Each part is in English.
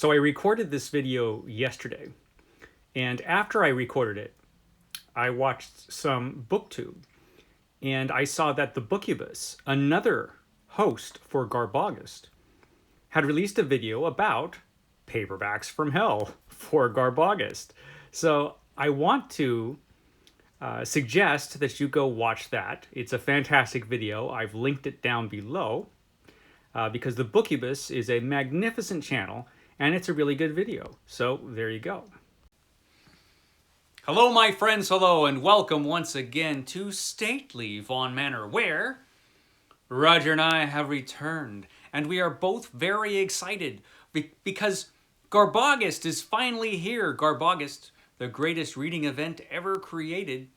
So I recorded this video yesterday, and after I recorded it, I watched some booktube, and I saw that the Bookubus, another host for Garb August, had released a video about Paperbacks from Hell for Garb August. So I want to suggest that you go watch that. It's a fantastic video. I've linked it down below because the Bookubus is a magnificent channel and it's a really good video. So there you go. Hello, my friends. Hello, and welcome once again to Stately Vaughan Manor, where Roger and I have returned, and we are both very excited because Garb August is finally here. Garb August, the greatest reading event ever created.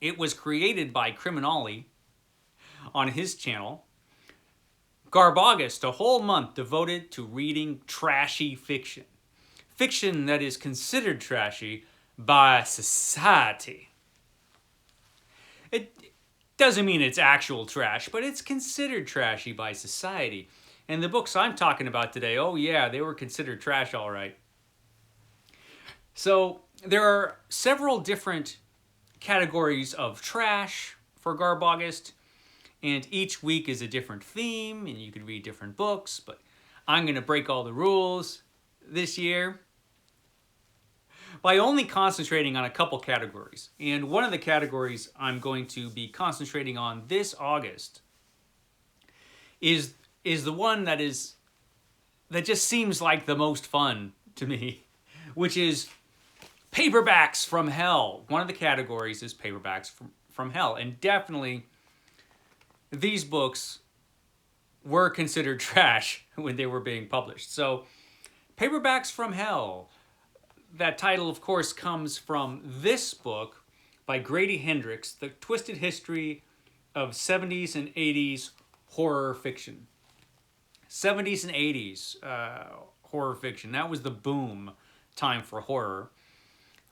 It was created by Criminali on his channel. Garb August, a whole month devoted to reading trashy fiction. Fiction that is considered trashy by society. It doesn't mean it's actual trash, but it's considered trashy by society. And the books I'm talking about today, oh yeah, they were considered trash all right. So there are several different categories of trash for Garb August, and each week is a different theme, and you can read different books, but I'm going to break all the rules this year by only concentrating on a couple categories. And one of the categories I'm going to be concentrating on this August is the one that just seems like the most fun to me, which is Paperbacks from Hell. One of the categories is Paperbacks from Hell, and definitely these books were considered trash when they were being published. So Paperbacks from Hell, that title of course comes from this book by Grady Hendrix, The Twisted History of 70s and 80s Horror Fiction. 70s and 80s horror fiction, that was the boom time for horror.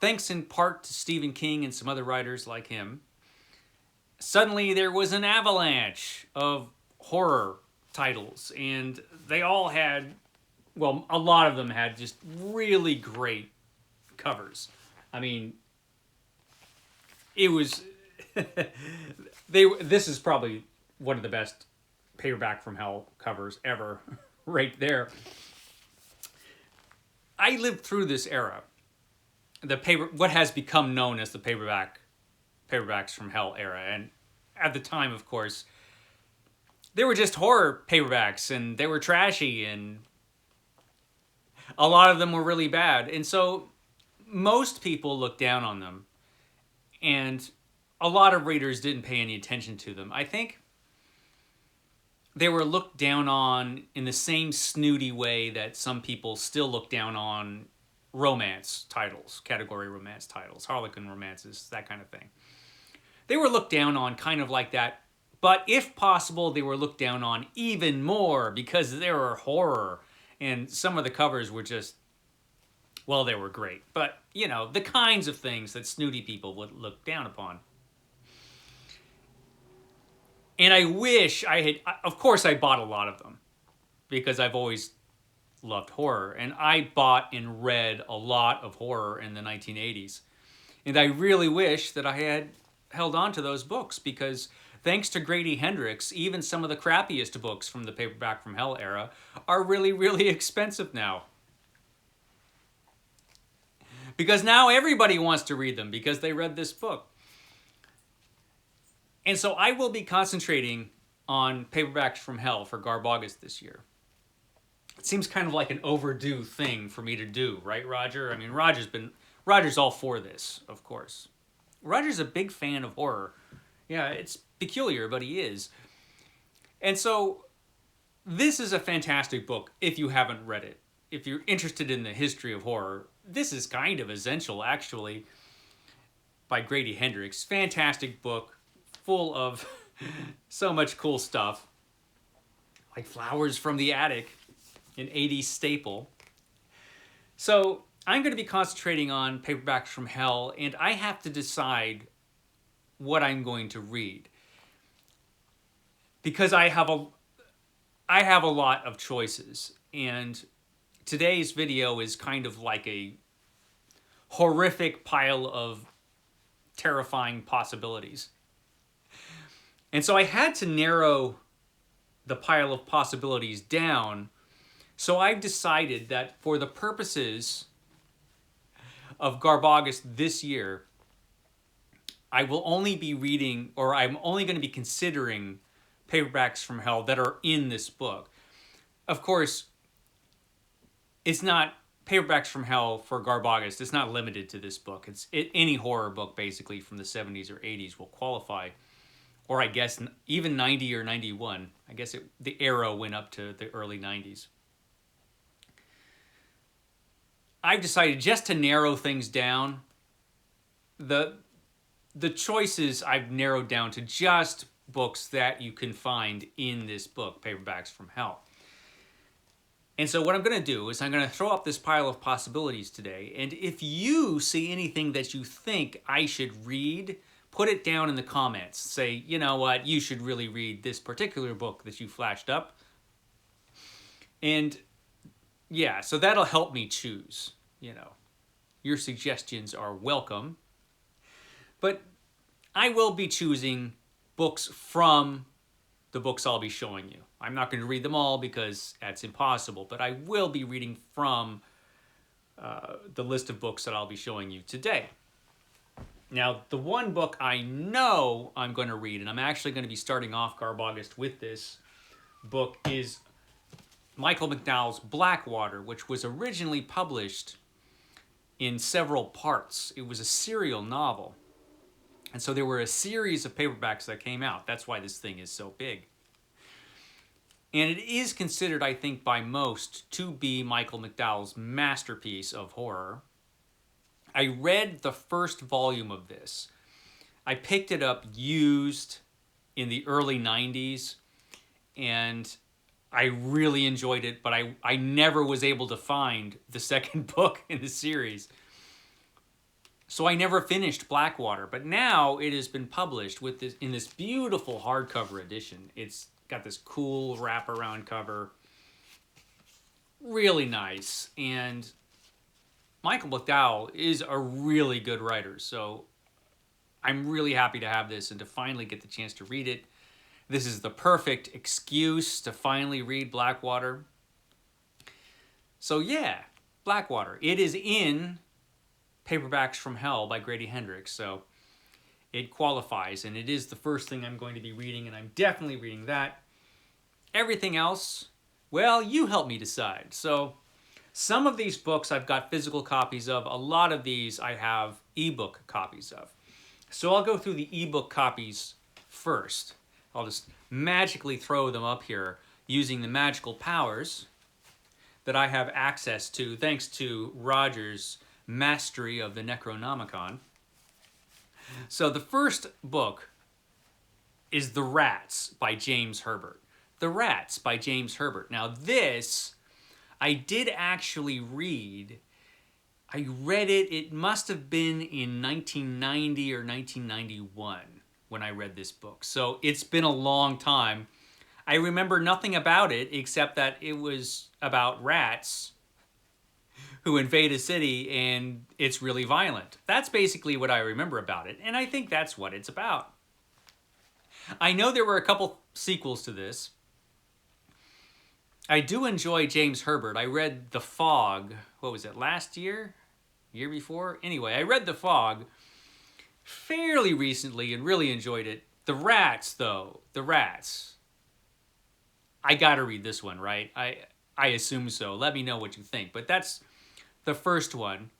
Thanks in part to Stephen King and some other writers like him, suddenly there was an avalanche of horror titles, and they all had, well, a lot of them had just really great covers. I mean, it was, this is probably one of the best Paperback from Hell covers ever, right there. I lived through this era. What has become known as the Paperbacks from Hell era. And at the time, of course, they were just horror paperbacks, and they were trashy, and a lot of them were really bad. And so most people looked down on them, and a lot of readers didn't pay any attention to them. I think they were looked down on in the same snooty way that some people still look down on romance titles, category romance titles, Harlequin romances, that kind of thing. They were looked down on kind of like that, but if possible, they were looked down on even more because they were horror, and some of the covers were just, well, they were great, but, you know, the kinds of things that snooty people would look down upon. And I wish I had, of course I bought a lot of them because I've always loved horror, and I bought and read a lot of horror in the 1980s. And I really wish that I had held on to those books, because thanks to Grady Hendrix, even some of the crappiest books from the Paperback from Hell era are really, really expensive now. Because now everybody wants to read them because they read this book. And so I will be concentrating on Paperbacks from Hell for Garb August this year. It seems kind of like an overdue thing for me to do, right, Roger? I mean, Roger's all for this, of course. Roger's a big fan of horror. Yeah, it's peculiar, but he is. And so this is a fantastic book if you haven't read it. If you're interested in the history of horror, this is kind of essential, actually, by Grady Hendrix. Fantastic book, full of so much cool stuff, like Flowers from the Attic, an 80s staple. So I'm going to be concentrating on Paperbacks from Hell, and I have to decide what I'm going to read, because I have a lot of choices, and today's video is kind of like a horrific pile of terrifying possibilities. And so I had to narrow the pile of possibilities down. So I've decided that for the purposes of Garb August this year, I will only be reading, or I'm only going to be considering paperbacks from hell that are in this book. Of course, it's not paperbacks from hell for Garb August. It's not limited to this book. Any horror book basically from the 70s or 80s will qualify. Or I guess even 90 or 91. I guess the arrow went up to the early 90s. I've decided just to narrow things down. The choices I've narrowed down to just books that you can find in this book, Paperbacks from Hell. And so what I'm going to do is I'm going to throw up this pile of possibilities today. And if you see anything that you think I should read, put it down in the comments. Say, you know what, you should really read this particular book that you flashed up. And yeah, so that'll help me choose, you know. Your suggestions are welcome. But I will be choosing books from the books I'll be showing you. I'm not going to read them all because that's impossible, but I will be reading from the list of books that I'll be showing you today. Now, the one book I know I'm going to read, and I'm actually going to be starting off Garb August with this book, is Michael McDowell's Blackwater, which was originally published in several parts. It was a serial novel. And so there were a series of paperbacks that came out. That's why this thing is so big. And it is considered, I think, by most to be Michael McDowell's masterpiece of horror. I read the first volume of this. I picked it up used in the early 90s, and I really enjoyed it, but I never was able to find the second book in the series. So I never finished Blackwater, but now it has been published with this in this beautiful hardcover edition. It's got this cool wraparound cover. Really nice. And Michael McDowell is a really good writer, so I'm really happy to have this and to finally get the chance to read it. This is the perfect excuse to finally read Blackwater. So yeah, Blackwater. It is in Paperbacks from Hell by Grady Hendrix, so it qualifies, and it is the first thing I'm going to be reading, and I'm definitely reading that. Everything else, well, you help me decide. So some of these books I've got physical copies of. A lot of these I have ebook copies of. So I'll go through the ebook copies first. I'll just magically throw them up here using the magical powers that I have access to thanks to Roger's mastery of the Necronomicon. So the first book is The Rats by James Herbert. The Rats by James Herbert. Now this, I did actually read. I read it, it must have been in 1990 or 1991 when I read this book. So it's been a long time. I remember nothing about it except that it was about rats who invade a city and it's really violent. That's basically what I remember about it, and I think that's what it's about. I know there were a couple sequels to this. I do enjoy James Herbert. I read The Fog, what was it, last year? Year before? Anyway, I read The Fog fairly recently and really enjoyed it. The Rats, though, The Rats. I gotta read this one, right? I assume so. Let me know what you think. But that's the first one,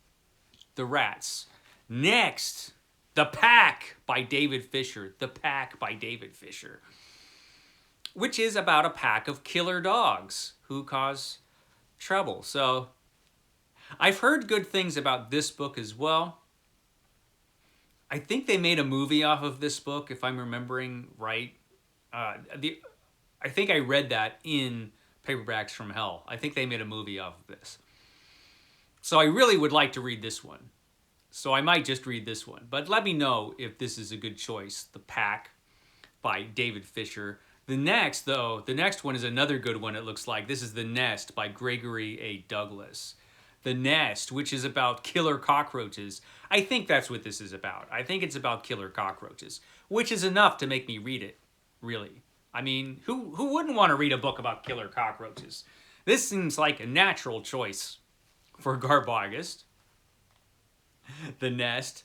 The Rats. Next, The Pack by David Fisher. The Pack by David Fisher. Which is about a pack of killer dogs who cause trouble. So, I've heard good things about this book as well. I think they made a movie off of this book, if I'm remembering right. I think I read that in Paperbacks from Hell. I think they made a movie off of this. So I really would like to read this one. So I might just read this one. But let me know if this is a good choice. The Pack by David Fisher. The next one is another good one, it looks like. This is The Nest by Gregory A. Douglas. The Nest, which is about killer cockroaches. I think that's what this is about. I think it's about killer cockroaches, which is enough to make me read it, really. I mean, who wouldn't want to read a book about killer cockroaches? This seems like a natural choice for Garb August. The Nest.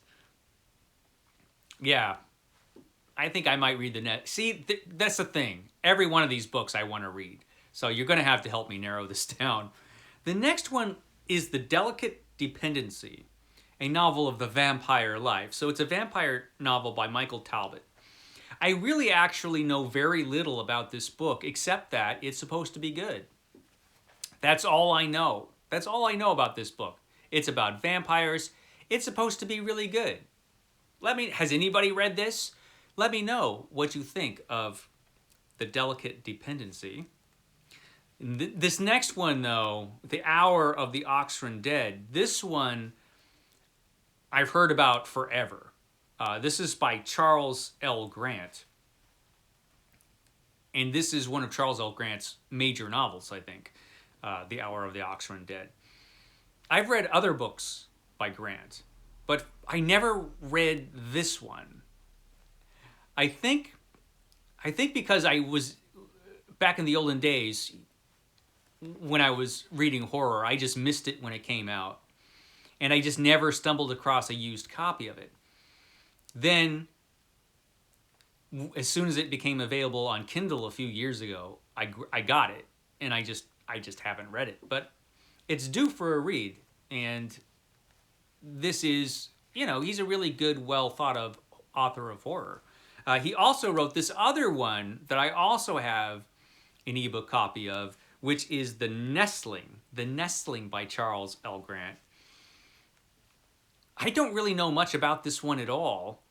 Yeah, I think I might read The Nest. See, that's the thing. Every one of these books I want to read. So you're going to have to help me narrow this down. The next one is The Delicate Dependency, a novel of the vampire life. So it's a vampire novel by Michael Talbot. I really actually know very little about this book, except that it's supposed to be good. That's all I know. That's all I know about this book. It's about vampires. It's supposed to be really good. Has anybody read this? Let me know what you think of The Delicate Dependency. This next one, though, The Hour of the Oxran Dead, this one I've heard about forever. This is by Charles L. Grant. And this is one of Charles L. Grant's major novels, I think, The Hour of the Oxran Dead. I've read other books by Grant, but I never read this one. I think because I was, back in the olden days, when I was reading horror, I just missed it when it came out. And I just never stumbled across a used copy of it. Then, as soon as it became available on Kindle a few years ago, I got it. And I just haven't read it. But it's due for a read. And this is, he's a really good, well thought of author of horror. He also wrote this other one that I also have an ebook copy of, which is The Nestling by Charles L. Grant. I don't really know much about this one at all.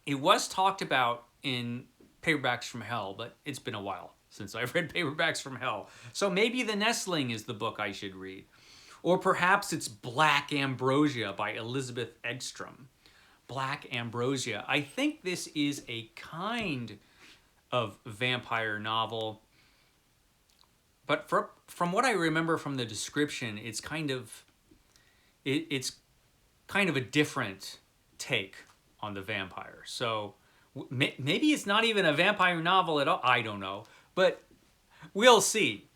It was talked about in Paperbacks from Hell, but it's been a while since I've read Paperbacks from Hell. So maybe The Nestling is the book I should read. Or perhaps it's Black Ambrosia by Elizabeth Eggstrom. Black Ambrosia. I think this is a kind of vampire novel. But from what I remember from the description, it's kind of a different take on the vampire. So maybe it's not even a vampire novel at all. I don't know. But we'll see.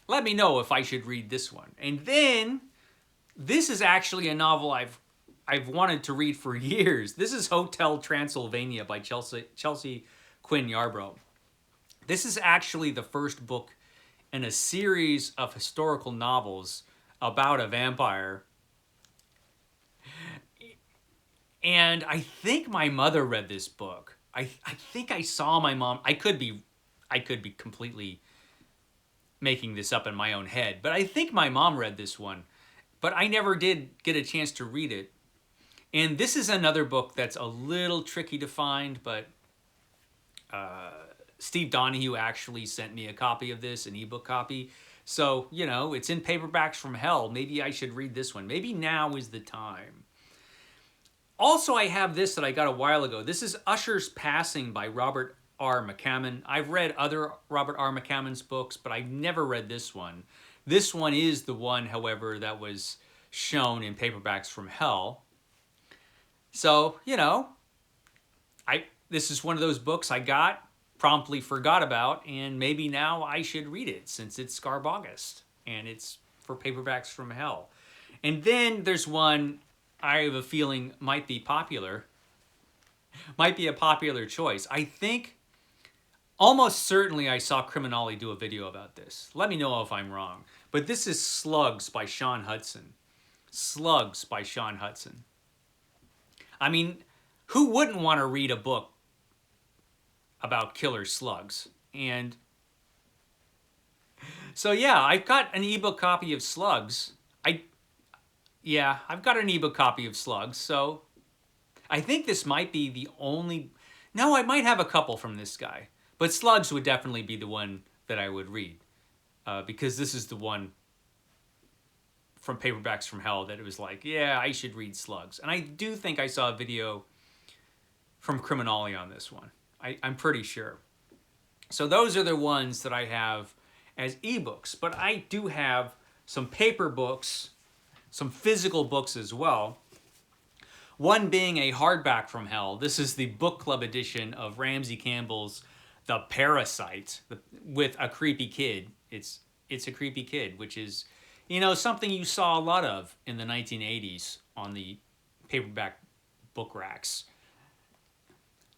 Let me know if I should read this one. And then, this is actually a novel I've wanted to read for years. This is Hotel Transylvania by Chelsea Quinn Yarbrough. This is actually the first book in a series of historical novels about a vampire. And I think my mother read this book. I think I saw my mom. I could be completely making this up in my own head, but I think my mom read this one, but I never did get a chance to read it. And this is another book that's a little tricky to find, but Steve Donahue actually sent me a copy of this, an ebook copy. So, it's in Paperbacks from Hell. Maybe I should read this one. Maybe now is the time. Also, I have this that I got a while ago. This is Usher's Passing by Robert R. McCammon. I've read other Robert R. McCammon's books, but I've never read this one. This one is the one, however, that was shown in Paperbacks from Hell. So, this is one of those books I got, promptly forgot about, and maybe now I should read it since it's Garb August and it's for Paperbacks from Hell. And then there's one I have a feeling might be popular, might be a popular choice. I think almost certainly I saw Criminali do a video about this. Let me know if I'm wrong. But this is Slugs by Sean Hudson. Slugs by Sean Hudson. I mean, who wouldn't want to read a book about killer slugs? And so yeah, I've got an ebook copy of Slugs. I've got an ebook copy of Slugs, so I think this might be the only... No, I might have a couple from this guy. But Slugs would definitely be the one that I would read. Because this is the one from Paperbacks from Hell that it was like, yeah, I should read Slugs. And I do think I saw a video from Criminali on this one. I'm pretty sure. So those are the ones that I have as ebooks. But I do have some paper books, some physical books as well. One being a hardback from hell. This is the book club edition of Ramsey Campbell's The Parasite with a creepy kid. It's a creepy kid, which is, something you saw a lot of in the 1980s on the paperback book racks.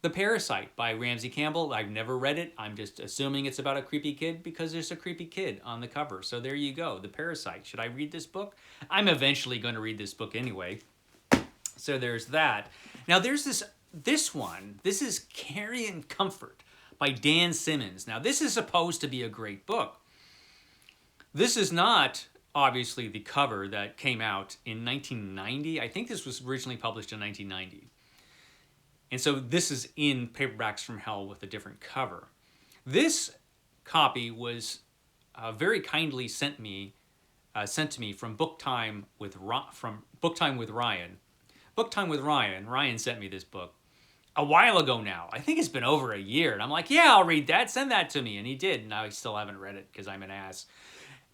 The Parasite by Ramsey Campbell. I've never read it. I'm just assuming it's about a creepy kid because there's a creepy kid on the cover. So there you go. The Parasite. Should I read this book? I'm eventually going to read this book anyway. So there's that. Now there's this one. This is Carrion Comfort by Dan Simmons. Now this is supposed to be a great book. This is not obviously the cover that came out in 1990. I think this was originally published in 1990. And so this is in Paperbacks from Hell with a different cover. This copy was very kindly sent to me from Book Time with Ryan. Book Time with Ryan. Ryan sent me this book a while ago now. I think it's been over a year. And I'm like, yeah, I'll read that. Send that to me. And he did. And I still haven't read it because I'm an ass.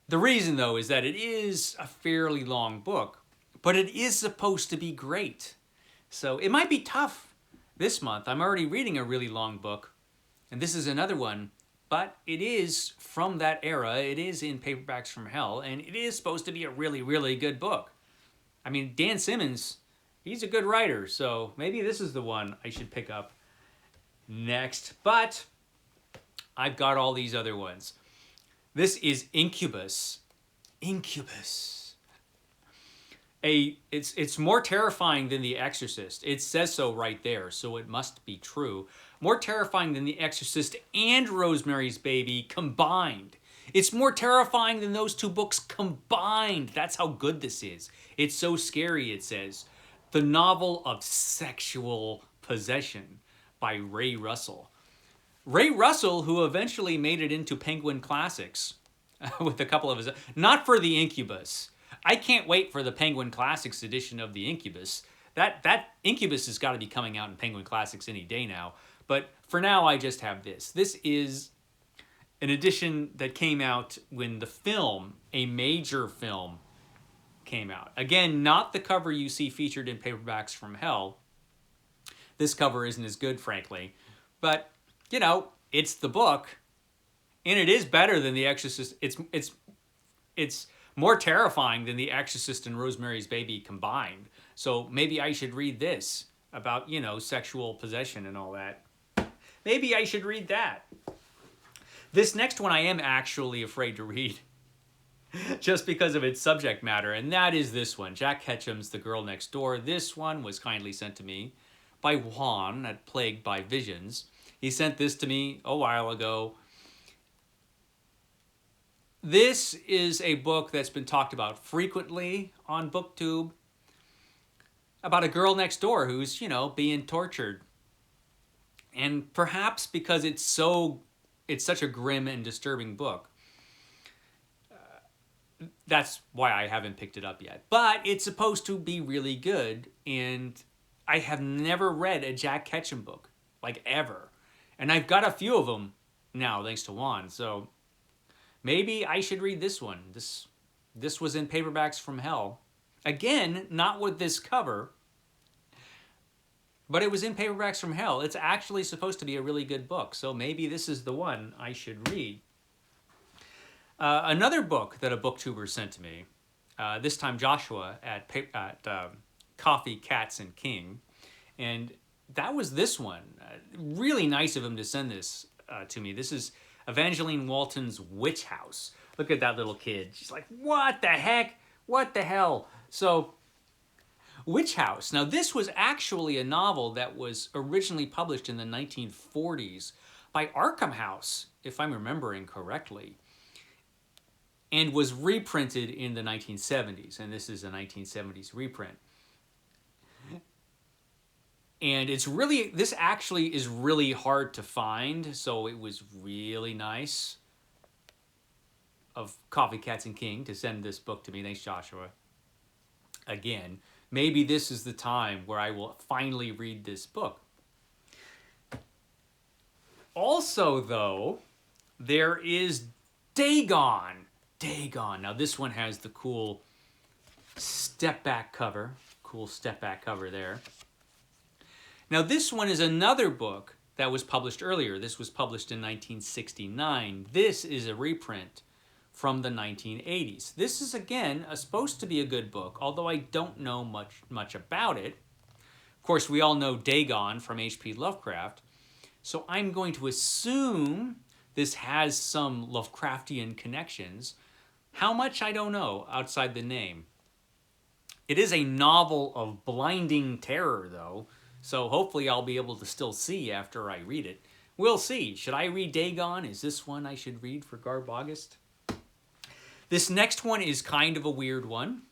The reason, though, is that it is a fairly long book, but it is supposed to be great. So it might be tough this month. I'm already reading a really long book, and this is another one, but it is from that era. It is in Paperbacks from Hell, and it is supposed to be a really, really good book. I mean, Dan Simmons, he's a good writer, so maybe this is the one I should pick up next, but I've got all these other ones. This is Incubus. Incubus. It's more terrifying than The Exorcist. It says so right there, so it must be true. More terrifying than The Exorcist and Rosemary's Baby combined. It's more terrifying than those two books combined. That's how good this is. It's so scary, it says. The novel of sexual possession by Ray Russell. Ray Russell, who eventually made it into Penguin Classics with a couple of his... Not for the Incubus. I can't wait for the Penguin Classics edition of the Incubus. That Incubus has got to be coming out in Penguin Classics any day now. But for now, I just have this. This is an edition that came out when the film, a major film, came out. Again, not the cover you see featured in Paperbacks from Hell. This cover isn't as good, frankly. But... it's the book, and it is better than The Exorcist. It's more terrifying than The Exorcist and Rosemary's Baby combined. So maybe I should read this about, sexual possession and all that. Maybe I should read that. This next one I am actually afraid to read just because of its subject matter, and that is this one, Jack Ketchum's The Girl Next Door. This one was kindly sent to me by Juan at Plagued by Visions. He sent this to me a while ago. This is a book that's been talked about frequently on BookTube about a girl next door who's, being tortured. And perhaps because it's such a grim and disturbing book, that's why I haven't picked it up yet. But it's supposed to be really good, and I have never read a Jack Ketchum book, like ever. And I've got a few of them now, thanks to Juan. So maybe I should read this one. This was in Paperbacks from Hell. Again, not with this cover, but it was in Paperbacks from Hell. It's actually supposed to be a really good book. So maybe this is the one I should read. Another book that a booktuber sent to me, this time Joshua at Coffee, Cats, and King. And that was this one. Really nice of him to send this to me. This is Evangeline Walton's Witch House. Look at that little kid. She's like, what the heck? What the hell? So, Witch House. Now, this was actually a novel that was originally published in the 1940s by Arkham House, if I'm remembering correctly, and was reprinted in the 1970s. And this is a 1970s reprint. And this actually is really hard to find, so it was really nice of Coffee, Cats, and King to send this book to me. Thanks, Joshua. Again, maybe this is the time where I will finally read this book. Also, though, there is Dagon. Dagon. Now, this one has the cool step back cover. Cool step back cover there. Now, this one is another book that was published earlier. This was published in 1969. This is a reprint from the 1980s. This is, again, supposed to be a good book, although I don't know much about it. Of course, we all know Dagon from H.P. Lovecraft, so I'm going to assume this has some Lovecraftian connections. How much, I don't know, outside the name. It is a novel of blinding terror, though, so hopefully I'll be able to still see after I read it. We'll see. Should I read Dagon? Is this one I should read for Garb August? This next one is kind of a weird one.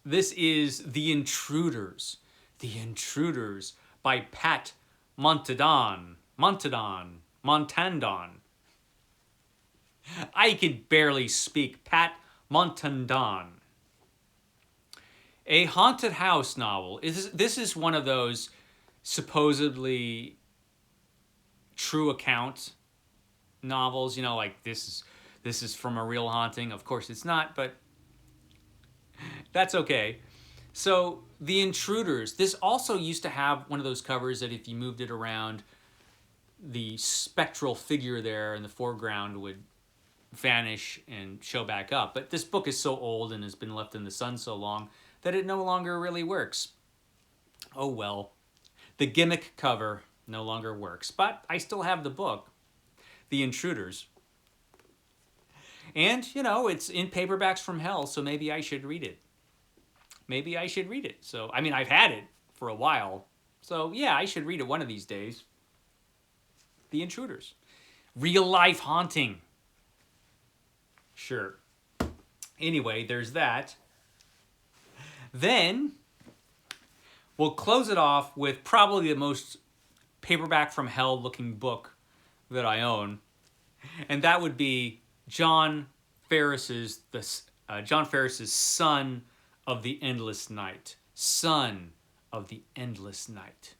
This is The Intruders. The Intruders by Pat Montandon. I could barely speak. Pat Montandon. A haunted house novel. This is one of those supposedly true account novels. You know, like this is from a real haunting. Of course it's not, but that's okay. So, The Intruders. This also used to have one of those covers that if you moved it around, the spectral figure there in the foreground would vanish and show back up. But this book is so old and has been left in the sun so long that it no longer really works. Oh well. The gimmick cover no longer works, but I still have the book, The Intruders. And, you know, it's in paperbacks from hell, so maybe I should read it. Maybe I should read it. So, I mean, I've had it for a while. So, yeah, I should read it one of these days. The Intruders. Real life haunting. Sure. Anyway, there's that. Then, we'll close it off with probably the most paperback from hell looking book that I own. And that would be John Ferris's Son of the Endless Night. Son of the Endless Night.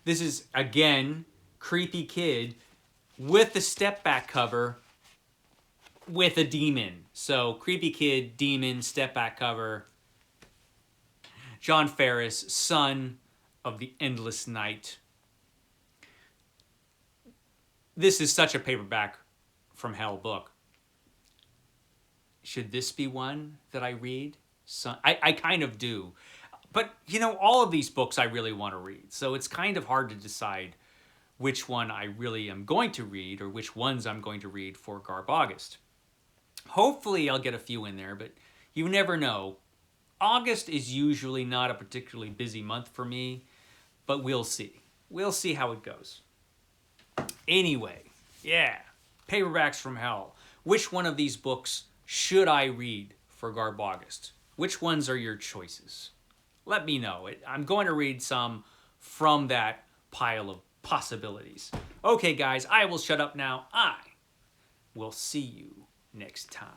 This is, again, creepy kid with the step back cover with a demon. So, creepy kid, demon, step back cover. John Ferris, Son of the Endless Night. This is such a paperback from hell book. Should this be one that I read? I kind of do. But, you know, all of these books I really want to read. So it's kind of hard to decide which one I really am going to read or which ones I'm going to read for Garb August. Hopefully I'll get a few in there, but you never know. August is usually not a particularly busy month for me, but we'll see. We'll see how it goes. Anyway, yeah, paperbacks from hell. Which one of these books should I read for Garb August? Which ones are your choices? Let me know. I'm going to read some from that pile of possibilities. Okay, guys, I will shut up now. I will see you next time.